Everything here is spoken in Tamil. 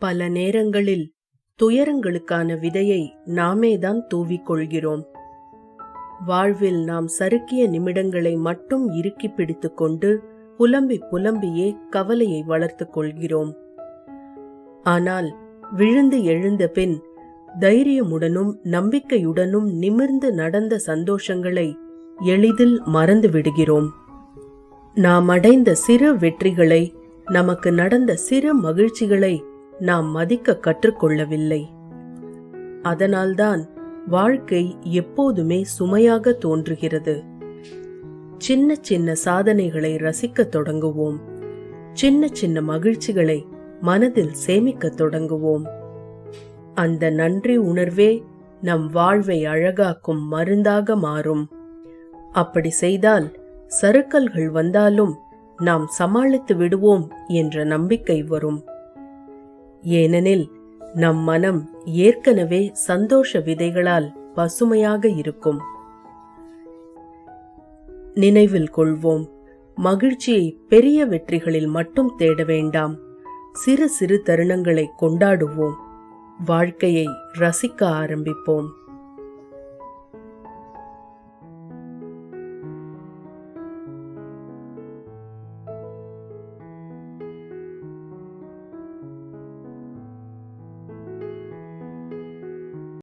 பல நேரங்களில் துயரங்களுக்கான விதையை நாமேதான் தூவிக்கொள்கிறோம். வாழ்வில் நாம் சறுக்கிய நிமிடங்களை மட்டும் இறுக்கி பிடித்துக் கொண்டு புலம்பி புலம்பியே கவலையை வளர்த்துக் கொள்கிறோம். ஆனால் விழுந்து எழுந்த பின் தைரியமுடனும் நம்பிக்கையுடனும் நிமிர்ந்து நடந்த சந்தோஷங்களை எளிதில் மறந்து விடுகிறோம். நாம் அடைந்த சிறு வெற்றிகளை, நமக்கு நடந்த சிறு மகிழ்ச்சிகளை நாம் மதிக்க கற்றுக்கொள்ளவில்லை. அதனால்தான் வாழ்க்கை எப்போதுமே சுமையாக தோன்றுகிறது. சின்ன சின்ன சாதனைகளை ரசிக்க தொடங்குவோம். சின்ன சின்ன மகிழ்ச்சிகளை மனதில் சேமிக்க தொடங்குவோம். அந்த நன்றி உணர்வே நம் வாழ்வை அழகாக்கும் மருந்தாக மாறும். அப்படி செய்தால் சறுக்கல்கள் வந்தாலும் நாம் சமாளித்து விடுவோம் என்ற நம்பிக்கை வரும். ஏனெனில் நம் மனம் ஏற்கனவே சந்தோஷ விதைகளால் பசுமையாக இருக்கும். நினைவில் கொள்வோம், மகிழ்ச்சியை பெரிய வெற்றிகளில் மட்டும் தேட வேண்டாம். சிறு சிறு தருணங்களை கொண்டாடுவோம். வாழ்க்கையை ரசிக்க ஆரம்பிப்போம்.